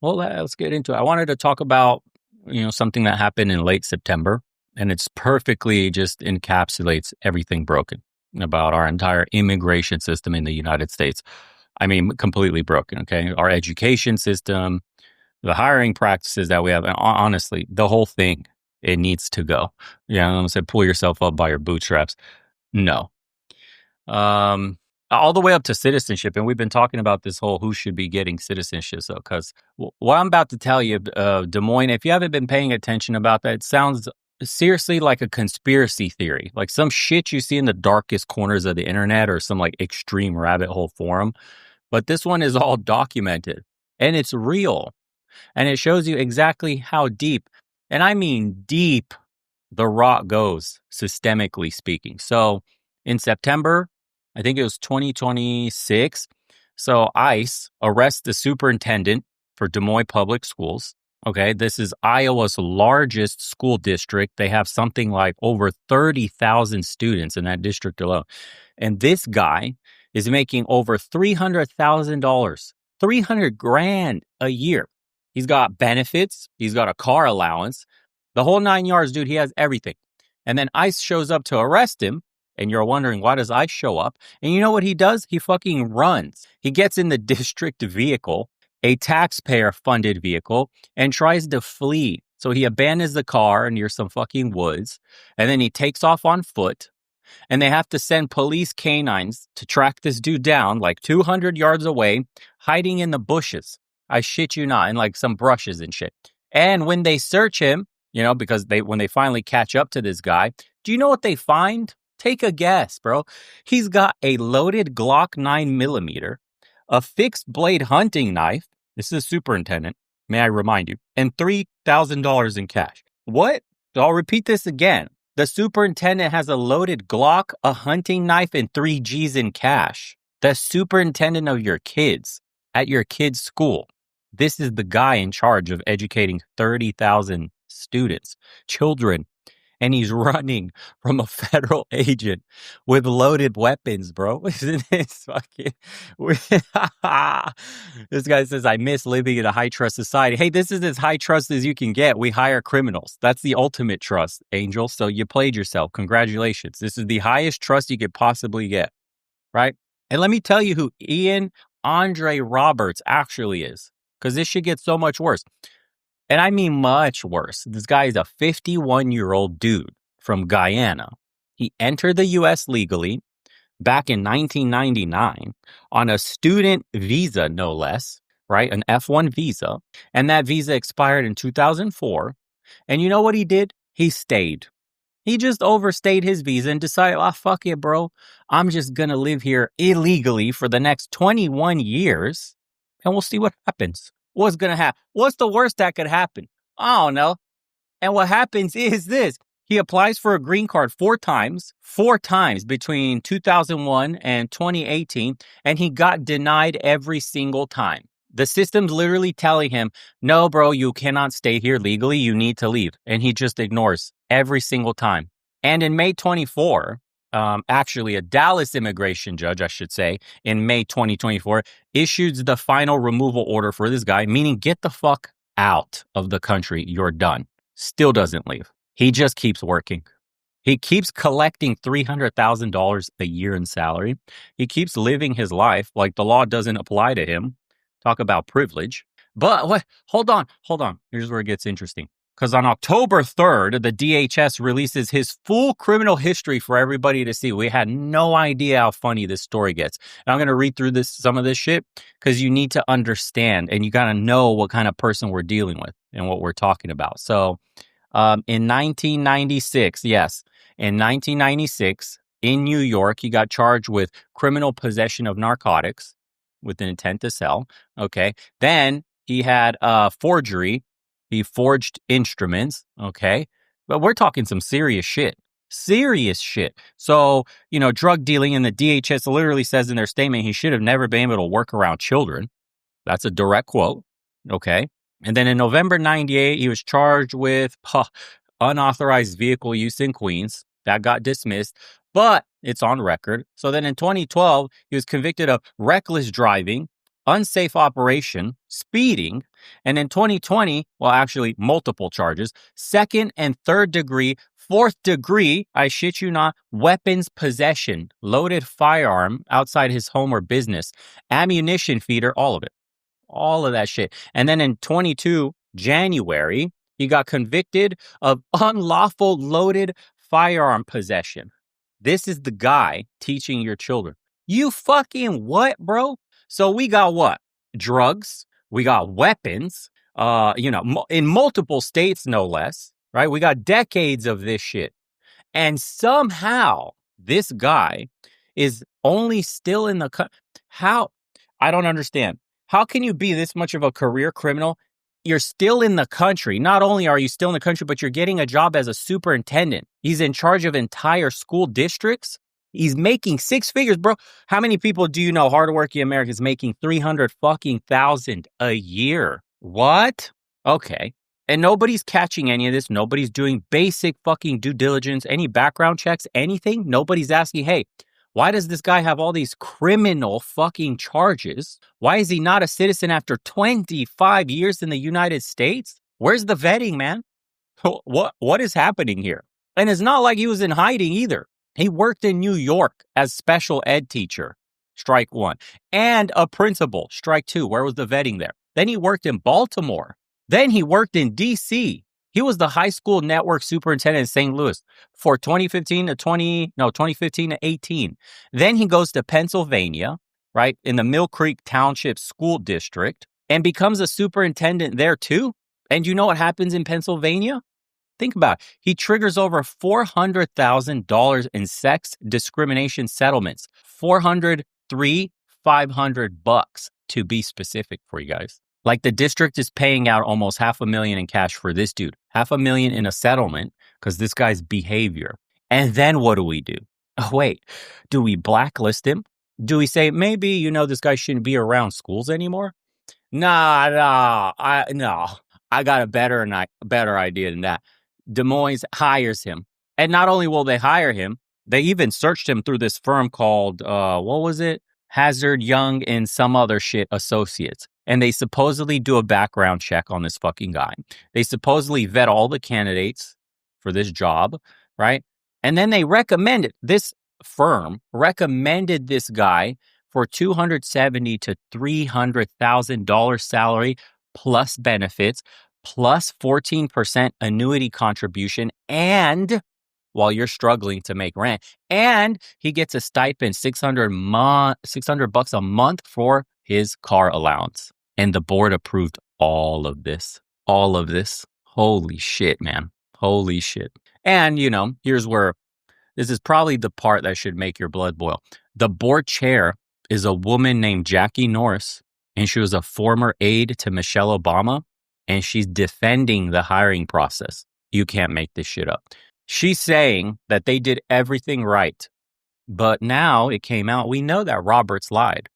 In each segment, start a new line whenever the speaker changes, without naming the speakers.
Well, let's get into it. I wanted to talk about, something that happened in late September, and it's perfectly just encapsulates everything broken about our entire immigration system in the United States. I mean, completely broken, okay? Our education system, the hiring practices that we have, and honestly, the whole thing, it needs to go. Yeah, I'm gonna say pull yourself up by your bootstraps. No. Um, all the way up to citizenship. And we've been talking about this whole who should be getting citizenship. So, because what I'm about to tell you, Des Moines, if you haven't been paying attention about that, it sounds seriously like a conspiracy theory, like some shit you see in the darkest corners of the internet or some like extreme rabbit hole forum. But this one is all documented and it's real. And it shows you exactly how deep, and I mean deep, the rot goes, systemically speaking. So in September, I think it was 2026. So ICE arrests the superintendent for Des Moines Public Schools. Okay, this is Iowa's largest school district. They have something like over 30,000 students in that district alone. And this guy is making over $300,000, 300 grand a year. He's got benefits. He's got a car allowance. The whole 9 yards, dude. He has everything. And then ICE shows up to arrest him. And you're wondering, why does ICE show up? And you know what he does? He fucking runs. He gets in the district vehicle, a taxpayer-funded vehicle, and tries to flee. So he abandons the car near some fucking woods. And then he takes off on foot. And they have to send police canines to track this dude down like 200 yards away, hiding in the bushes. I shit you not, in like some brushes and shit. And when they search him, because when they finally catch up to this guy, do you know what they find? Take a guess, bro. He's got a loaded Glock 9mm, a fixed blade hunting knife. This is a superintendent, may I remind you, and $3,000 in cash. What? I'll repeat this again. The superintendent has a loaded Glock, a hunting knife, and 3 G's in cash. The superintendent of your kids at your kid's school. This is the guy in charge of educating 30,000 students, children, and he's running from a federal agent with loaded weapons, bro. Isn't this fucking... This guy says, I miss living in a high trust society. Hey, this is as high trust as you can get. We hire criminals. That's the ultimate trust, Angel. So you played yourself. Congratulations. This is the highest trust you could possibly get, right? And let me tell you who Ian Andre Roberts actually is, because this shit gets so much worse. And I mean much worse. This guy is a 51-year-old dude from Guyana. He entered the U.S. legally back in 1999 on a student visa, no less, right? An F1 visa. And that visa expired in 2004. And you know what he did? He stayed. He just overstayed his visa and decided, fuck it, bro. I'm just going to live here illegally for the next 21 years. And we'll see what happens. What's going to happen? What's the worst that could happen? I don't know. And what happens is this. He applies for a green card four times between 2001 and 2018, and he got denied every single time. The system's literally telling him, no, bro, you cannot stay here legally. You need to leave. And he just ignores every single time. And in May 24, actually a Dallas immigration judge, I should say, in May 2024, issues the final removal order for this guy, meaning get the fuck out of the country. You're done. Still doesn't leave. He just keeps working. He keeps collecting $300,000 a year in salary. He keeps living his life like the law doesn't apply to him. Talk about privilege. But what? Hold on. Here's where it gets interesting. Because on October 3rd, the DHS releases his full criminal history for everybody to see. We had no idea how funny this story gets. And I'm going to read through some of this shit because you need to understand and you got to know what kind of person we're dealing with and what we're talking about. So in 1996, in New York, he got charged with criminal possession of narcotics with an intent to sell. Okay. Then he had forgery. He forged instruments, okay? But we're talking some serious shit. So, drug dealing, and the DHS literally says in their statement, he should have never been able to work around children. That's a direct quote, okay? And then in November 98, he was charged with unauthorized vehicle use in Queens. That got dismissed, but it's on record. So then in 2012, he was convicted of reckless driving, unsafe operation, speeding, and in 2020, well, actually multiple charges, second and third degree, fourth degree, I shit you not, weapons possession, loaded firearm outside his home or business, ammunition feeder, all of that shit. And then in 22 January, he got convicted of unlawful loaded firearm possession. This is the guy teaching your children. You fucking what, bro? So we got what? Drugs. We got weapons. In multiple states, no less. Right? We got decades of this shit. And somehow this guy is only still in the how? I don't understand. How can you be this much of a career criminal? You're still in the country. Not only are you still in the country, but you're getting a job as a superintendent. He's in charge of entire school districts. He's making six figures, bro. How many people do you know, hardworking Americans, making 300 fucking thousand a year? What? Okay. And nobody's catching any of this. Nobody's doing basic fucking due diligence, any background checks, anything. Nobody's asking, hey, why does this guy have all these criminal fucking charges? Why is he not a citizen after 25 years in the United States? Where's the vetting, man? What is happening here? And it's not like he was in hiding either. He worked in New York as special ed teacher, strike one, and a principal, strike two. Where was the vetting there? Then he worked in Baltimore. Then he worked in D.C. He was the high school network superintendent in St. Louis for 2015 to 18. Then he goes to Pennsylvania, right, in the Mill Creek Township School District and becomes a superintendent there too. And you know what happens in Pennsylvania? Think about it. He triggers over $400,000 in sex discrimination settlements. $500 to be specific for you guys. Like the district is paying out almost $500,000 in cash for this dude, $500,000 in a settlement because this guy's behavior. And then what do we do? Oh, wait, do we blacklist him? Do we say maybe, this guy shouldn't be around schools anymore? No. I got a better idea than that. Des Moines hires him. And not only will they hire him, they even searched him through this firm called, what was it? Hazard, Young, and some other shit associates. And they supposedly do a background check on this fucking guy. They supposedly vet all the candidates for this job, right? And then they this firm recommended this guy for $270,000 to $300,000 salary plus benefits, plus 14% annuity contribution, and while you're struggling to make rent, and he gets a stipend, $600 a month for his car allowance. And the board approved all of this. Holy shit, man. Holy shit. And, here's where this is probably the part that should make your blood boil. The board chair is a woman named Jackie Norris, and she was a former aide to Michelle Obama, and she's defending the hiring process. You can't make this shit up. She's saying that they did everything right. But now it came out, we know that Roberts lied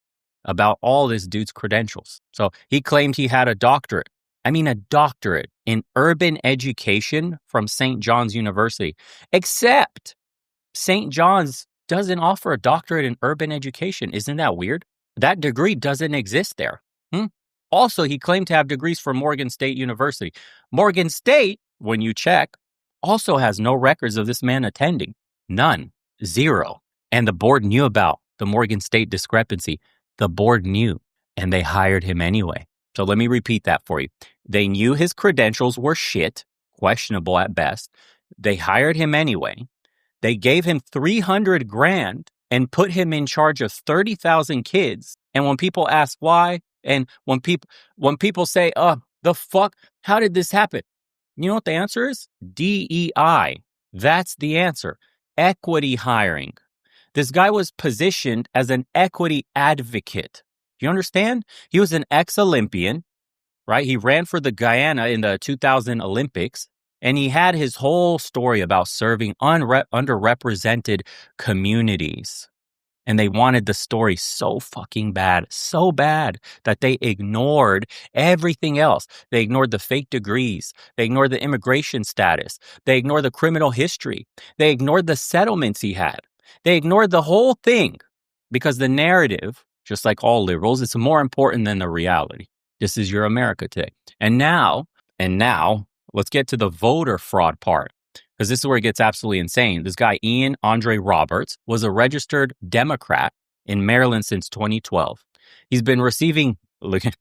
about all this dude's credentials. So he claimed he had a doctorate in urban education from St. John's University. Except St. John's doesn't offer a doctorate in urban education. Isn't that weird? That degree doesn't exist there. Also, he claimed to have degrees from Morgan State University. Morgan State, when you check, also has no records of this man attending. None. Zero. And the board knew about the Morgan State discrepancy. The board knew, and they hired him anyway. So let me repeat that for you. They knew his credentials were shit, questionable at best. They hired him anyway. They gave him $300,000 and put him in charge of 30,000 kids. And when people ask why, and when people say, the fuck, how did this happen? You know what the answer is? DEI. That's the answer. Equity hiring. This guy was positioned as an equity advocate. Do you understand? He was an ex-Olympian, right? He ran for the Guyana in the 2000 Olympics, and he had his whole story about serving underrepresented communities. And they wanted the story so fucking bad, so bad that they ignored everything else. They ignored the fake degrees. They ignored the immigration status. They ignored the criminal history. They ignored the settlements he had. They ignored the whole thing because the narrative just like all liberals. It's more important than the reality. This is your America today. And now, let's get to the voter fraud part, because this is where it gets absolutely insane. This guy, Ian Andre Roberts, was a registered Democrat in Maryland since 2012. He's been receiving,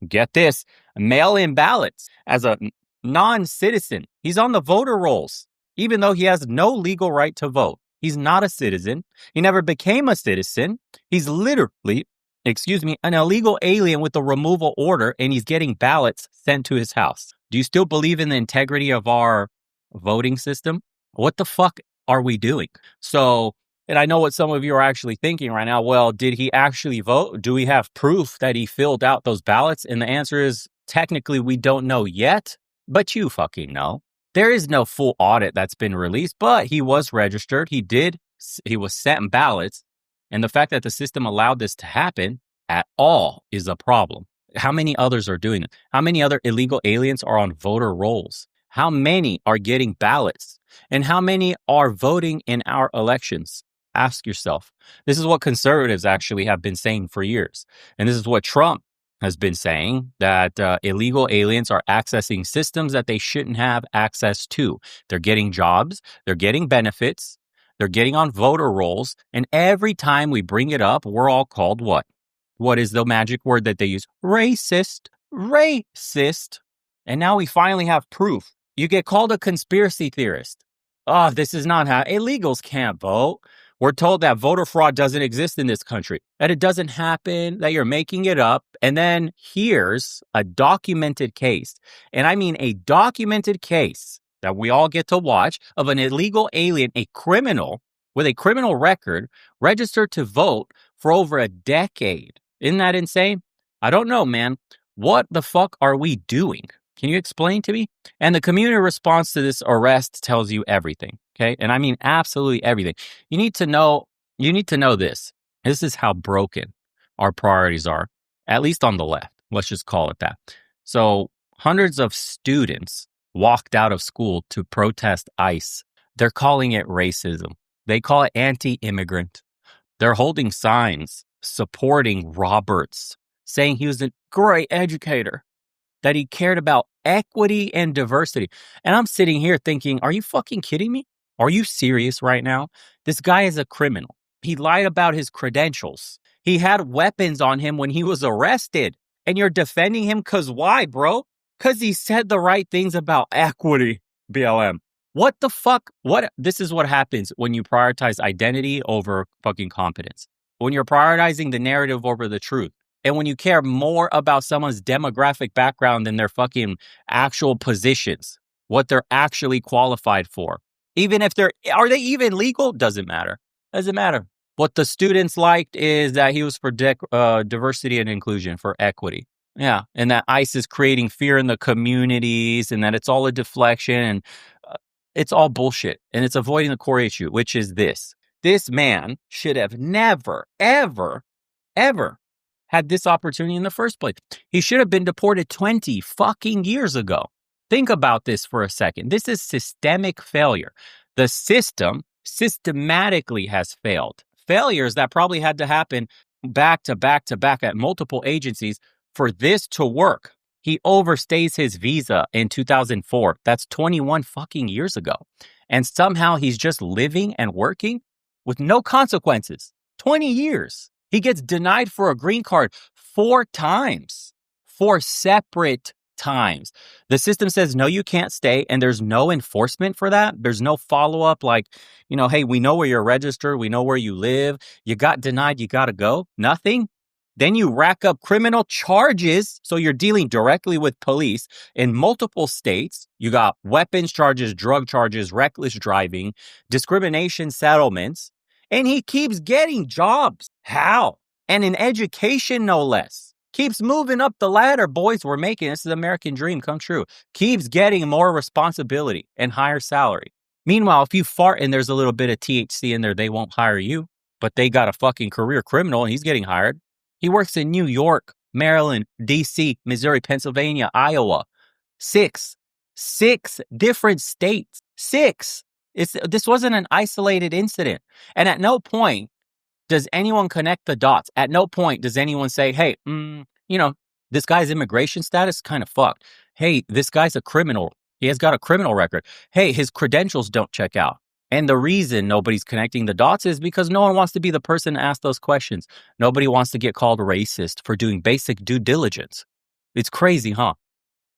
get this, mail-in ballots as a non-citizen. He's on the voter rolls, even though he has no legal right to vote. He's not a citizen. He never became a citizen. He's literally, an illegal alien with a removal order, and he's getting ballots sent to his house. Do you still believe in the integrity of our voting system? What the fuck are we doing? So, and I know what some of you are actually thinking right now. Well, did he actually vote? Do we have proof that he filled out those ballots? And the answer is technically we don't know yet, but you fucking know. There is no full audit that's been released, but he was registered. He was sent ballots. And the fact that the system allowed this to happen at all is a problem. How many others are doing it? How many other illegal aliens are on voter rolls? How many are getting ballots? And how many are voting in our elections? Ask yourself. This is what conservatives actually have been saying for years. And this is what Trump has been saying, that illegal aliens are accessing systems that they shouldn't have access to. They're getting jobs, they're getting benefits, they're getting on voter rolls, and every time we bring it up, we're all called what? What is the magic word that they use? Racist. Racist. And now we finally have proof. You get called a conspiracy theorist. Oh, this is not how illegals can't vote. We're told that voter fraud doesn't exist in this country, that it doesn't happen, that you're making it up. And then here's a documented case. And I mean a documented case that we all get to watch of an illegal alien, a criminal with a criminal record, registered to vote for over a decade. Isn't that insane? I don't know, man. What the fuck are we doing? Can you explain to me? And the community response to this arrest tells you everything. Okay. And I mean, absolutely everything. You need to know this. This is how broken our priorities are, at least on the left. Let's just call it that. So hundreds of students walked out of school to protest ICE. They're calling it racism. They call it anti-immigrant. They're holding signs supporting Roberts, saying he was a great educator, that he cared about equity and diversity. And I'm sitting here thinking, are you fucking kidding me? Are you serious right now? This guy is a criminal. He lied about his credentials. He had weapons on him when he was arrested. And you're defending him because why, bro? Because he said the right things about equity, BLM. What the fuck? This is what happens when you prioritize identity over fucking competence. When you're prioritizing the narrative over the truth. And when you care more about someone's demographic background than their fucking actual positions, what they're actually qualified for. Even if are they even legal? Doesn't matter. Doesn't matter. What the students liked is that he was for diversity and inclusion, for equity. Yeah. And that ICE is creating fear in the communities and that it's all a deflection and it's all bullshit. And it's avoiding the core issue, which is this. This man should have never, ever, ever had this opportunity in the first place. He should have been deported 20 fucking years ago. Think about this for a second. This is systemic failure. The system systematically has failed. Failures that probably had to happen back to back to back at multiple agencies for this to work. He overstays his visa in 2004. That's 21 fucking years ago. And somehow he's just living and working with no consequences. 20 years. He gets denied for a green card 4 times. 4 separate times. The system says, no, you can't stay. And there's no enforcement for that. There's no follow-up like, hey, we know where you're registered. We know where you live. You got denied. You got to go. Nothing. Then you rack up criminal charges. So you're dealing directly with police in multiple states. You got weapons charges, drug charges, reckless driving, discrimination settlements. And he keeps getting jobs. How? And in education, no less. Keeps moving up the ladder, boys. We're making this is the American dream come true. Keeps getting more responsibility and higher salary. Meanwhile, if you fart and there's a little bit of THC in there, they won't hire you. But they got a fucking career criminal and he's getting hired. He works in New York, Maryland, DC, Missouri, Pennsylvania, Iowa. 6 different states. 6. This wasn't an isolated incident. And at no point Does anyone connect the dots? At no point does anyone say, hey, this guy's immigration status kind of fucked. Hey, this guy's a criminal. He has got a criminal record. Hey, his credentials don't check out. And the reason nobody's connecting the dots is because no one wants to be the person to ask those questions. Nobody wants to get called racist for doing basic due diligence. It's crazy, huh?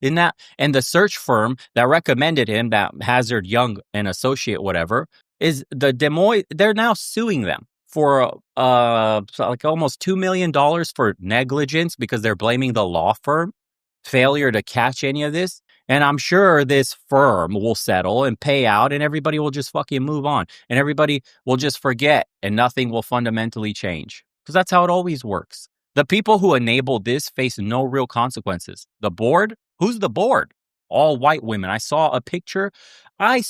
In that, and the search firm that recommended him, that Hazard Young and Associate, whatever, is the Des Moines. They're now suing them for like almost $2 million for negligence because they're blaming the law firm failure to catch any of this. And I'm sure this firm will settle and pay out, and everybody will just fucking move on, and everybody will just forget, and nothing will fundamentally change because that's how it always works. The people who enabled this face no real consequences. The board. Who's the board? All white women. I saw a picture. I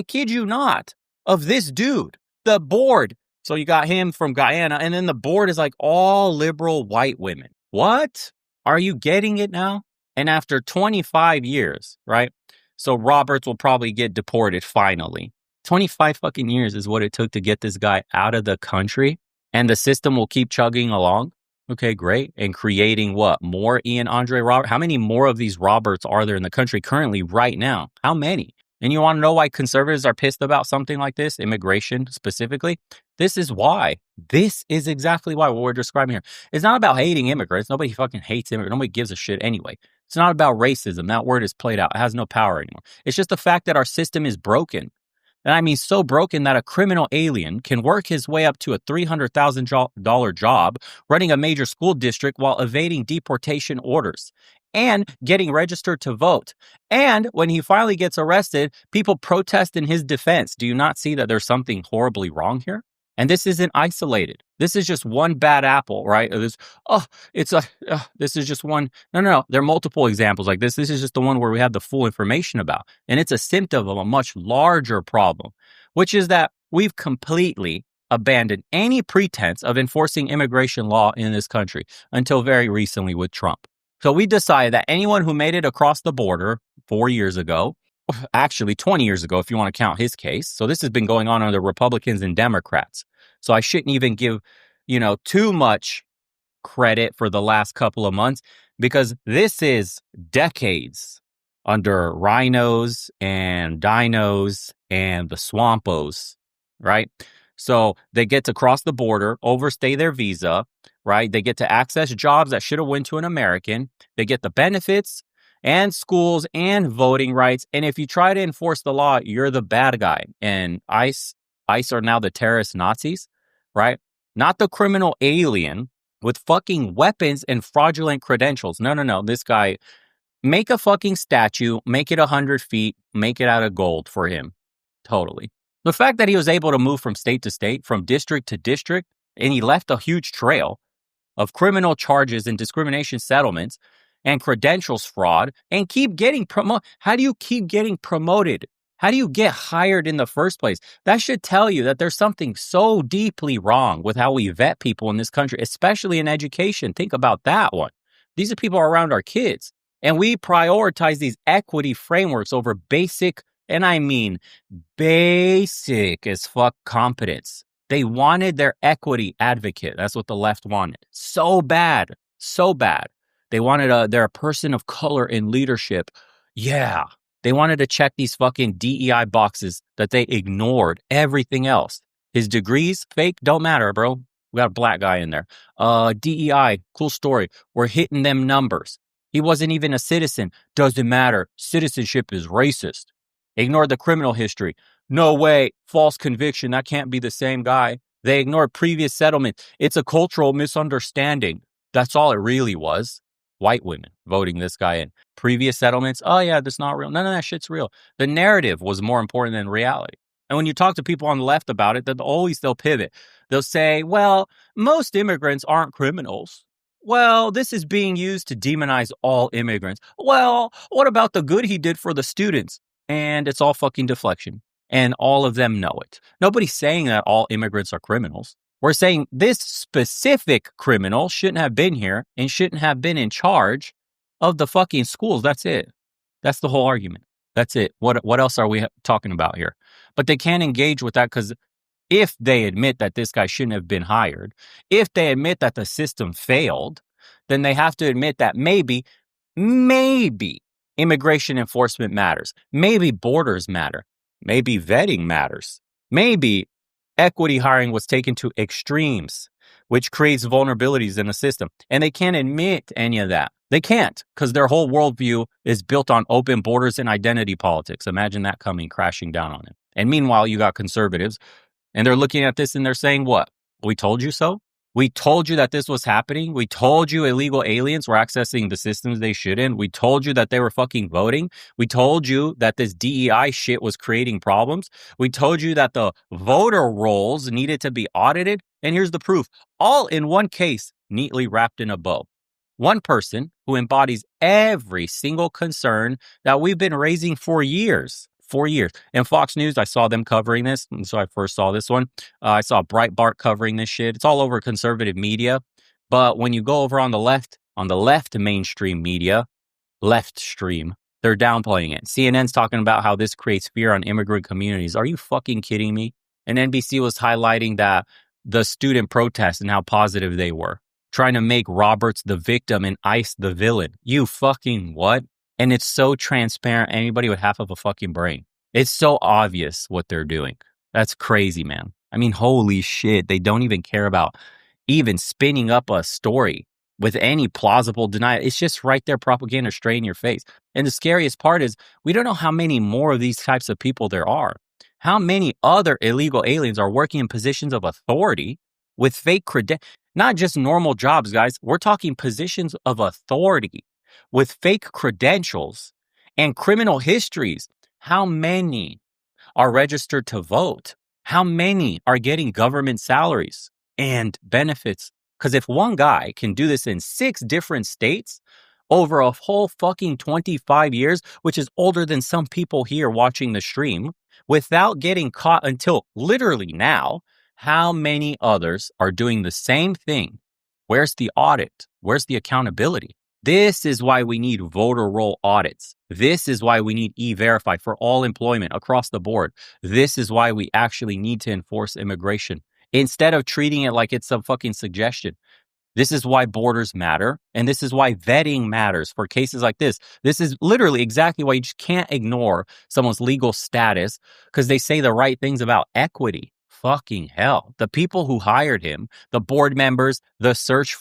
kid you not, of this dude, the board. So you got him from Guyana, and then the board is like all liberal white women. What? Are you getting it now? And after 25 years, right? So Roberts will probably get deported finally. 25 fucking years is what it took to get this guy out of the country, and the system will keep chugging along. Okay, great. And creating what? More Ian Andre Roberts? How many more of these Roberts are there in the country currently right now? How many? And you want to know why conservatives are pissed about something like this, immigration specifically? This is why. This is exactly why what we're describing here. It's not about hating immigrants. Nobody fucking hates immigrants. Nobody gives a shit anyway. It's not about racism. That word is played out. It has no power anymore. It's just the fact that our system is broken. And I mean so broken that a criminal alien can work his way up to a $300,000 job running a major school district while evading deportation orders and getting registered to vote. And when he finally gets arrested, people protest in his defense. Do you not see that there's something horribly wrong here? And this isn't isolated. This is just one bad apple, right? This is just one. No. There are multiple examples like this. This is just the one where we have the full information about. And it's a symptom of a much larger problem, which is that we've completely abandoned any pretense of enforcing immigration law in this country until very recently with Trump. So we decided that anyone who made it across the border 4 years ago, actually 20 years ago, if you want to count his case. So this has been going on under Republicans and Democrats. So I shouldn't even give, too much credit for the last couple of months because this is decades under rhinos and dinos and the swampos, right? So they get to cross the border, overstay their visa, right? They get to access jobs that should have went to an American. They get the benefits and schools and voting rights. And if you try to enforce the law, you're the bad guy. And ICE are now the terrorist Nazis, right? Not the criminal alien with fucking weapons and fraudulent credentials. No. This guy, make a fucking statue, make it 100 feet, make it out of gold for him. Totally. The fact that he was able to move from state to state, from district to district, and he left a huge trail of criminal charges and discrimination settlements and credentials fraud and keep getting promoted. How do you keep getting promoted? How do you get hired in the first place? That should tell you that there's something so deeply wrong with how we vet people in this country, especially in education. Think about that one. These are people around our kids. And we prioritize these equity frameworks over basic, and I mean basic as fuck competence. They wanted their equity advocate. That's what the left wanted. So bad. They wanted they're a person of color in leadership. Yeah. They wanted to check these fucking DEI boxes that they ignored everything else. His degrees, fake, don't matter, bro. We got a black guy in there. DEI, cool story. We're hitting them numbers. He wasn't even a citizen. Doesn't matter. Citizenship is racist. Ignored the criminal history. No way. False conviction. That can't be the same guy. They ignored previous settlement. It's a cultural misunderstanding. That's all it really was. White women voting this guy in. Previous settlements. Oh, yeah, that's not real. None of that shit's real. The narrative was more important than reality. And when you talk to people on the left about it, they'll pivot. They'll say, well, most immigrants aren't criminals. Well, this is being used to demonize all immigrants. Well, what about the good he did for the students? And it's all fucking deflection. And all of them know it. Nobody's saying that all immigrants are criminals. We're saying this specific criminal shouldn't have been here and shouldn't have been in charge of the fucking schools. That's it. That's the whole argument. That's it. What else are we talking about here? But they can't engage with that because if they admit that this guy shouldn't have been hired, if they admit that the system failed, then they have to admit that maybe immigration enforcement matters. Maybe borders matter. Maybe vetting matters. Maybe equity hiring was taken to extremes, which creates vulnerabilities in the system. And they can't admit any of that. They can't, because their whole worldview is built on open borders and identity politics. Imagine that coming crashing down on it. And meanwhile, you got conservatives, and they're looking at this and they're saying, what? We told you so? We told you that this was happening. We told you illegal aliens were accessing the systems they shouldn't. We told you that they were fucking voting. We told you that this DEI shit was creating problems. We told you that the voter rolls needed to be audited. And here's the proof. All in one case, neatly wrapped in a bow. One person who embodies every single concern that we've been raising for years. 4 years. And Fox News, I saw them covering this. And so I first saw this one. I saw Breitbart covering this shit. It's all over conservative media. But when you go over on the left mainstream media, left stream, they're downplaying it. CNN's talking about how this creates fear on immigrant communities. Are you fucking kidding me? And NBC was highlighting that the student protests and how positive they were, trying to make Roberts the victim and ICE the villain. You fucking what? And it's so transparent. Anybody with half of a fucking brain. It's so obvious what they're doing. That's crazy, man. I mean, holy shit. They don't even care about even spinning up a story with any plausible denial. It's just right there, propaganda straight in your face. And the scariest part is we don't know how many more of these types of people there are. How many other illegal aliens are working in positions of authority with fake credentials? Not just normal jobs, guys. We're talking positions of authority with fake credentials and criminal histories. How many are registered to vote? How many are getting government salaries and benefits? Because if one guy can do this in 6 different states over a whole fucking 25 years, which is older than some people here watching the stream, without getting caught until literally now, how many others are doing the same thing? Where's the audit? Where's the accountability? This is why we need voter roll audits. This is why we need E-Verify for all employment across the board. This is why we actually need to enforce immigration instead of treating it like it's some fucking suggestion. This is why borders matter, and this is why vetting matters for cases like this. This is literally exactly why you just can't ignore someone's legal status because they say the right things about equity. Fucking hell. The people who hired him, the board members, the search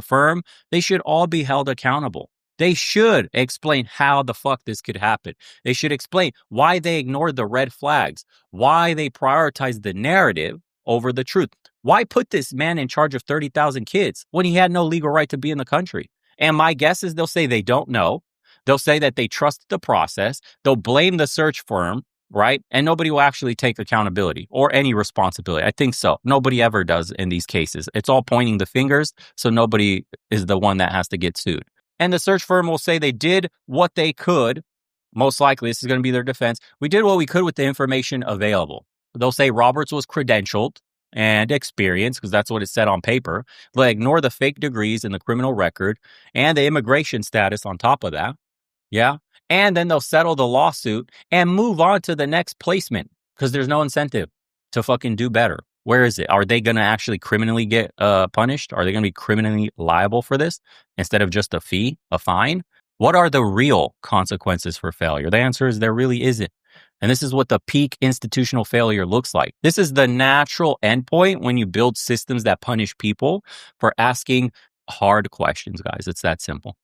firm, they should all be held accountable. They should explain how the fuck this could happen. They should explain why they ignored the red flags, why they prioritized the narrative over the truth. Why put this man in charge of 30,000 kids when he had no legal right to be in the country? And my guess is they'll say they don't know. They'll say that they trusted the process. They'll blame the search firm, right? And nobody will actually take accountability or any responsibility. I think so. Nobody ever does in these cases. It's all pointing the fingers, so nobody is the one that has to get sued. And the search firm will say they did what they could. Most likely, this is going to be their defense. We did what we could with the information available. They'll say Roberts was credentialed and experienced, because that's what it said on paper. They'll ignore the fake degrees in the criminal record and the immigration status on top of that. Yeah. And then they'll settle the lawsuit and move on to the next placement because there's no incentive to fucking do better. Where is it? Are they going to actually criminally get punished? Are they going to be criminally liable for this instead of just a fee, a fine? What are the real consequences for failure? The answer is there really isn't. And this is what the peak institutional failure looks like. This is the natural endpoint when you build systems that punish people for asking hard questions, guys. It's that simple.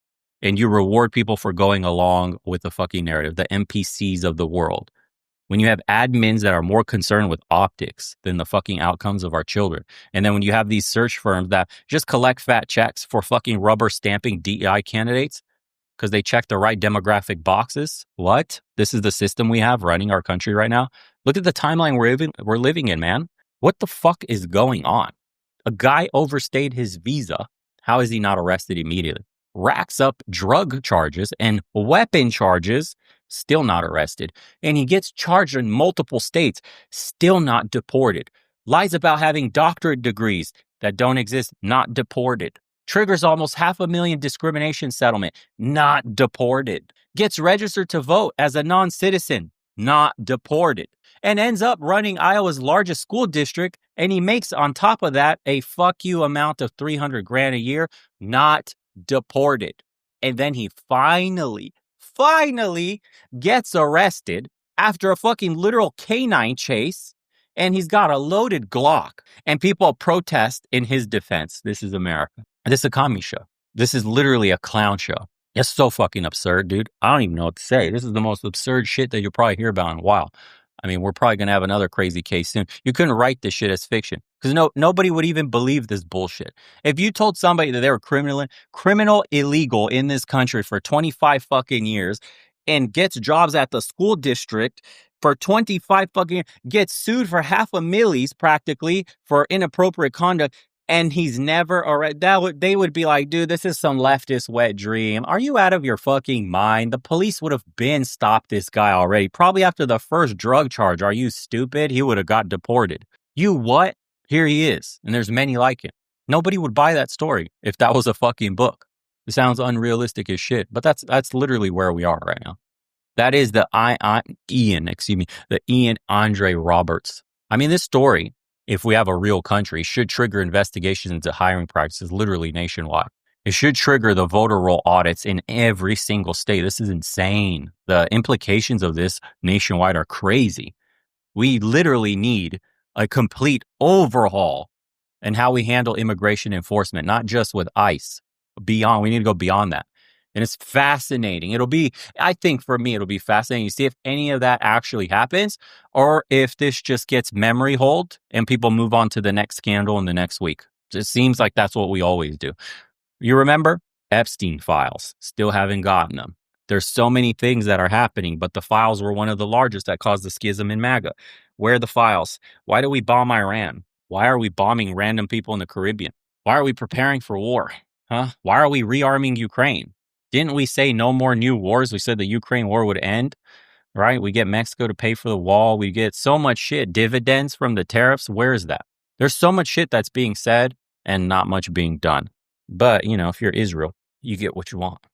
And you reward people for going along with the fucking narrative, the NPCs of the world. When you have admins that are more concerned with optics than the fucking outcomes of our children. And then when you have these search firms that just collect fat checks for fucking rubber stamping DEI candidates because they check the right demographic boxes. What? This is the system we have running our country right now. Look at the timeline we're living in, man. What the fuck is going on? A guy overstayed his visa. How is he not arrested immediately? Racks up drug charges and weapon charges, still not arrested. And he gets charged in multiple states, still not deported. Lies about having doctorate degrees that don't exist, not deported. Triggers almost 500,000 discrimination settlement, not deported. Gets registered to vote as a non-citizen, not deported, and ends up running Iowa's largest school district. And he makes on top of that a fuck you amount of 300 grand a year, not deported. And then he finally gets arrested after a fucking literal canine chase. And he's got a loaded Glock. And people protest in his defense. This is America. This is a commie show. This is literally a clown show. It's so fucking absurd, dude. I don't even know what to say. This is the most absurd shit that you'll probably hear about in a while. I mean, we're probably going to have another crazy case soon. You couldn't write this shit as fiction because nobody would even believe this bullshit. If you told somebody that they were criminal illegal in this country for 25 fucking years and gets jobs at the school district for 25 fucking years, gets sued for $500,000 practically for inappropriate conduct, and he's never already, they would be like, dude, this is some leftist wet dream. Are you out of your fucking mind? The police would have been stopped this guy already. Probably after the first drug charge. Are you stupid? He would have got deported. You what? Here he is. And there's many like him. Nobody would buy that story if that was a fucking book. It sounds unrealistic as shit, but that's literally where we are right now. That is the Ian Andre Roberts. I mean, this story, if we have a real country, should trigger investigations into hiring practices literally nationwide. It should trigger the voter roll audits in every single state. This is insane. The implications of this nationwide are crazy. We literally need a complete overhaul in how we handle immigration enforcement, not just with ICE. We need to go beyond that. And it's fascinating. I think for me, it'll be fascinating to see if any of that actually happens or if this just gets memory hold and people move on to the next scandal in the next week. It seems like that's what we always do. You remember? Epstein files. Still haven't gotten them. There's so many things that are happening, but the files were one of the largest that caused the schism in MAGA. Where are the files? Why do we bomb Iran? Why are we bombing random people in the Caribbean? Why are we preparing for war? Why are we rearming Ukraine? Didn't we say no more new wars? We said the Ukraine war would end, right? We get Mexico to pay for the wall. We get so much shit, dividends from the tariffs. Where is that? There's so much shit that's being said and not much being done. But, if you're Israel, you get what you want.